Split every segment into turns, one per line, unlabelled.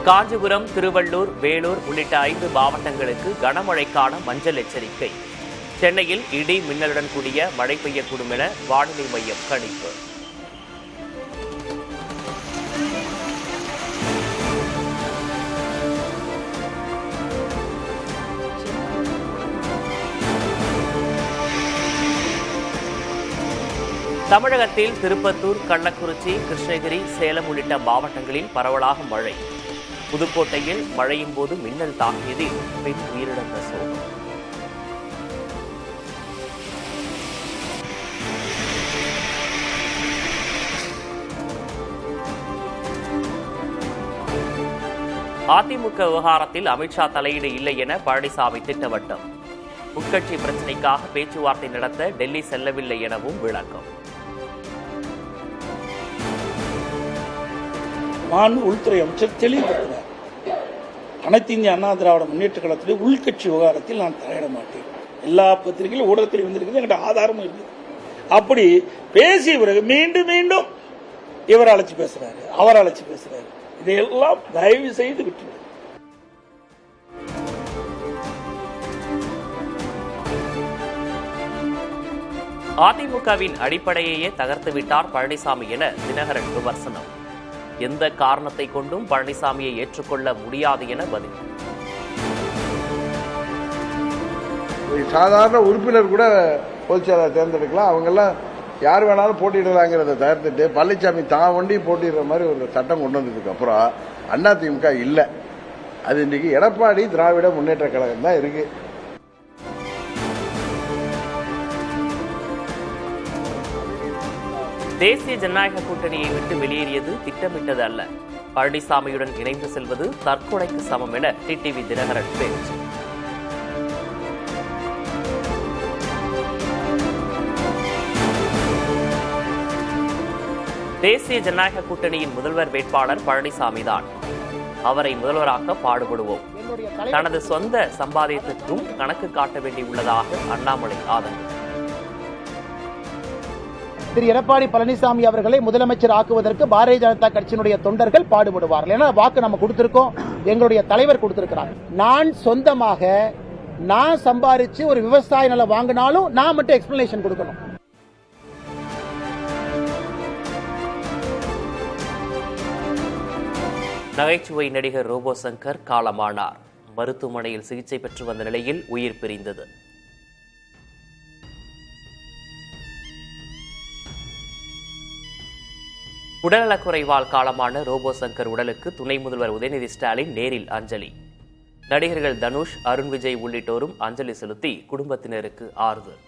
காஞ்சிபுரம், திருவள்ளூர், வேலூர் உள்ளிட்ட 5 மாவட்டங்களுக்கு கனமழைக்கான மஞ்சள் எச்சரிக்கை. சென்னையில் இடி மின்னலுடன் கூடிய மழை பெய்யக்கூடும் என வானிலை மையம் கணிப்பு. தமிழகத்தில் திருப்பத்தூர், கள்ளக்குறிச்சி, கிருஷ்ணகிரி, சேலம் உள்ளிட்ட மாவட்டங்களில் பரவலாக மழை. புதுக்கோட்டையில் மழையின் போது மின்னல் தாக்கியதில் பெண் உயிரிழந்த சோகம். அதிமுக விவகாரத்தில் அமித்ஷா தலையீடு இல்லை என பழனிசாமி திட்டவட்டம். உட்கட்சி பிரச்சினைக்காக பேச்சுவார்த்தை நடத்த டெல்லி செல்லவில்லை எனவும் விளக்கம்.
உள்துறை அமைச்சர் தெளிவுபடுத்தினார். அனைத்து இந்திய அண்ணா திராவிட முன்னேற்ற கழகத்திலே உள்கட்சி விவகாரத்தில் நான் தலையிட மாட்டேன். எல்லா பத்திரிகையிலும் ஊடகத்தில் வந்திருக்கிறது, என்கிட்ட ஆதாரமும் இருக்குது. அப்படி பேசிய பிறகு மீண்டும் மீண்டும் இவர் அழைச்சி பேசுறாரு, அவர் அழைச்சி பேசுறாரு. இதையெல்லாம் தயவு செய்து விட்டு
அதிமுகவின் அடிப்படையையே தகர்த்துவிட்டார் பழனிசாமி என தினகரன் விமர்சனம். எந்த காரணத்தை கொண்டும் பழனிசாமியை ஏற்றுக்கொள்ள முடியாது என பதில்.
சாதாரண உறுப்பினர் கூட பொதுச்செயலாளர் தேர்ந்தெடுக்கலாம், அவங்கெல்லாம் யார் வேணாலும் போட்டியிடலாங்கிறத தவிர்த்துட்டு பழனிசாமி தான் ஒண்டி போட்டிடுற மாதிரி ஒரு சட்டம் கொண்டு வந்ததுக்கு அப்புறம் அதிமுக இல்லை. அது இன்னைக்கு எடப்பாடி திராவிட முன்னேற்ற கழகம் தான் இருக்கு.
தேசிய ஜனநாயக கூட்டணியை விட்டு வெளியேறியது திட்டமிட்டது அல்ல. பழனிசாமியுடன் இணைந்து செல்வது தற்கொலைக்கு சமம் என டிடிவி தினகரன் பேச்சு. தேசிய ஜனநாயக கூட்டணியின் முதல்வர் வேட்பாளர் பழனிசாமிதான். அவரை முதல்வராக்க பாடுபடுவோம். தனது சொந்த சம்பாதியத்திற்கும் கணக்கு காட்ட வேண்டியுள்ளதாக அண்ணாமலை ஆதங்கம்.
திரு எடப்பாடி பழனிசாமி அவர்களை முதலமைச்சர் ஆக்குவதற்கு பாரதிய ஜனதா கட்சியினுடைய தொண்டர்கள் பாடுபடுவார்கள். ஏன்னா வாக்கு நம்ம கொடுத்திருக்கோம், எங்களுடைய தலைவர் கொடுத்திருக்கிறார். நான் சொந்தமாக நான் சம்பாதிச்சு ஒரு விவசாய நிலம் வாங்கினாலும் நான் மட்டும் எக்ஸ்பிளனேஷன் கொடுக்கணும்.
நகைச்சுவை நடிகர் ரோபோ சங்கர் காலமானார். மருத்துவமனையில் சிகிச்சை பெற்று வந்த நிலையில் உயிர் பிரிந்தது. உடல்நலக்குறைவால் காலமான ரோபோ சங்கர் உடலுக்கு துணை முதல்வர் உதயநிதி ஸ்டாலின் நேரில் அஞ்சலி. நடிகர்கள் தனுஷ், அருண் விஜய் உள்ளிட்டோரும் அஞ்சலி செலுத்தி குடும்பத்தினருக்கு ஆறுதல்.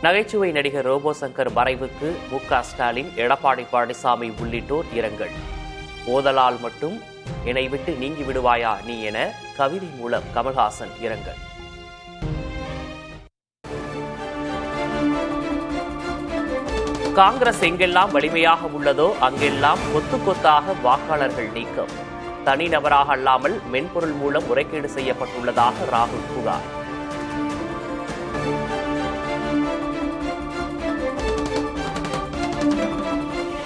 நகைச்சுவை நடிகர் ரோபோ சங்கர் மறைவுக்கு மு.க. ஸ்டாலின், எடப்பாடி பழனிசாமி உள்ளிட்டோர் இரங்கல். ஓதலால் மட்டும் என்னை விட்டு நீங்கி விடுவாயா நீ என கவிதை மூலம் கமல்ஹாசன் இரங்கல். காங்கிரஸ் எங்கெல்லாம் வலிமையாக உள்ளதோ அங்கெல்லாம் கொத்து கொத்தாக வாக்காளர்கள் நீக்கம். தனிநபராக அல்லாமல் மென்பொருள் மூலம் முறைகேடு செய்யப்பட்டுள்ளதாக ராகுல் புகார்.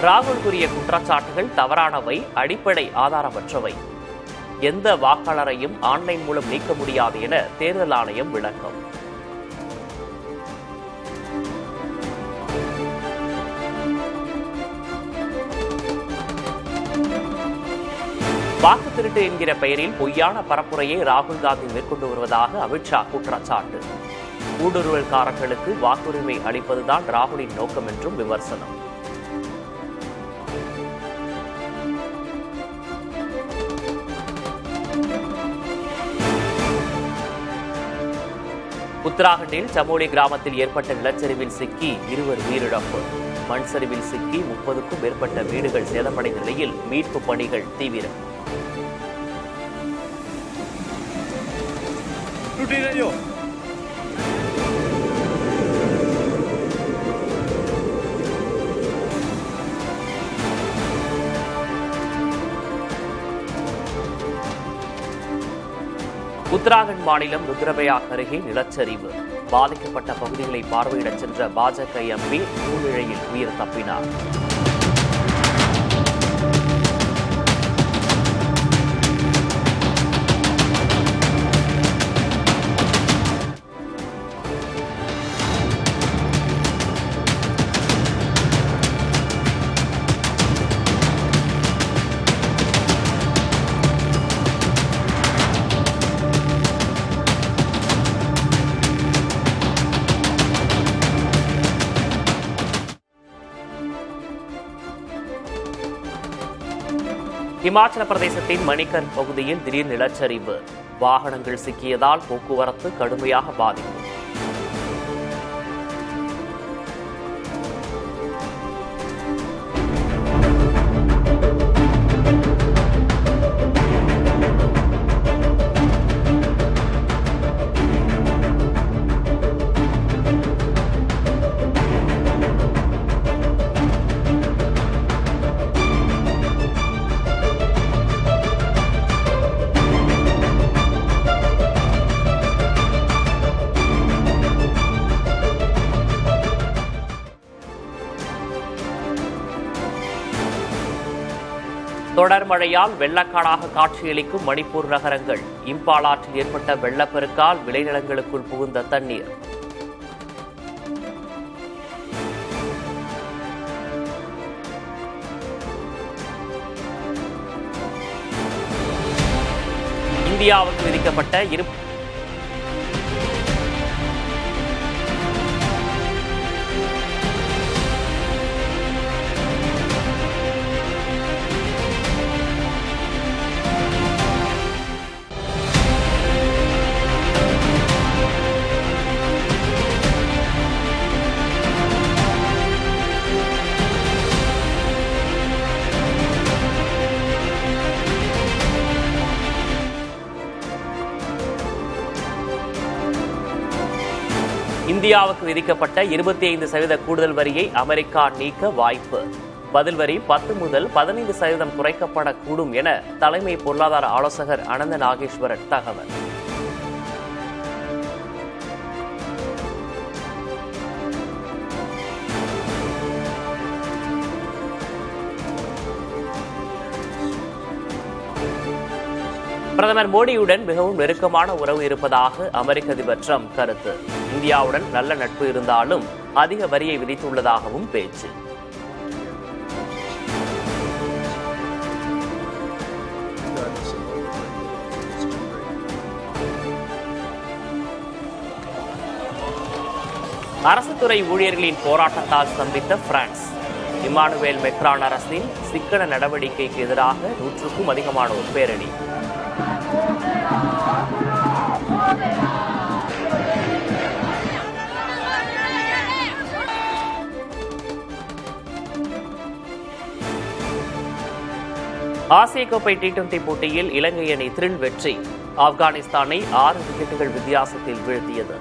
ராகுல் கூறிய குற்றச்சாட்டுகள் தவறானவை, அடிப்படை ஆதாரமற்றவை. எந்த வாக்காளரையும் ஆன்லைன் மூலம் நீக்க முடியாது என தேர்தல் ஆணையம் விளக்கம். வாக்கு திருட்டு என்கிற பெயரில் பொய்யான பரப்புரையை ராகுல் காந்தி மேற்கொண்டு வருவதாக அமித்ஷா குற்றச்சாட்டு. ஊடுருவல்காரர்களுக்கு வாக்குரிமை அளிப்பதுதான் ராகுலின் நோக்கம் என்றும் விமர்சனம். உத்தராகண்டில் சமோலி கிராமத்தில் ஏற்பட்ட நிலச்சரிவில் சிக்கி 2 உயிரிழப்பு. மண் சரிவில் சிக்கி 30க்கும் மேற்பட்ட வீடுகள் சேதமடைந்த நிலையில் மீட்பு பணிகள் தீவிரம். உத்தராகண்ட் மாநிலம் ருத்ரபயாக் அருகே நிலச்சரிவு. பாதிக்கப்பட்ட பகுதிகளை பார்வையிடச் சென்ற பாஜக எம்பி சூழ்நிலையில் உயிர் தப்பினார். இமாச்சல பிரதேசத்தின் மணிகர் பகுதியில் திடீர் நிலச்சரிவு. வாகனங்கள் சிக்கியதால் போக்குவரத்து கடுமையாக பாதிப்பு. தொடர் மழையால் வெள்ளக்காடாக காட்சியளிக்கும் மணிப்பூர் நகரங்கள். இம்பால் ஆற்றில் ஏற்பட்ட வெள்ளப்பெருக்கால் விளைநிலங்களுக்குள் புகுந்த தண்ணீர். இந்தியாவுக்கு விதிக்கப்பட்ட இந்தியாவுக்கு விதிக்கப்பட்ட 25% கூடுதல் வரியை அமெரிக்கா நீக்க வாய்ப்பு. பதில் வரி 10 முதல் 15% குறைக்கப்படக்கூடும் என தலைமை பொருளாதார ஆலோசகர் அனந்த நாகேஸ்வரன் தகவல். பிரதமர் மோடியுடன் மிகவும் நெருக்கமான உறவு இருப்பதாக அமெரிக்க அதிபர் ட்ரம்ப் கருத்து. இந்தியாவுடன் நல்ல நட்பு இருந்தாலும் அதிக வரியை விதித்துள்ளதாகவும் பேச்சு. அரசுத்துறை ஊழியர்களின் போராட்டத்தால் ஸ்தம்பித்த பிரான்ஸ். இமானுவேல் மெக்ரான் அரசின் சிக்கன நடவடிக்கைக்கு எதிராக 100க்கும் அதிகமானோர் பேரணி. ஆசிய கோப்பை T20 போட்டியில் இலங்கை அணி த்ரில் வெற்றி. ஆப்கானிஸ்தானை 6 விக்கெட்டுகள் வித்தியாசத்தில் வீழ்த்தியது.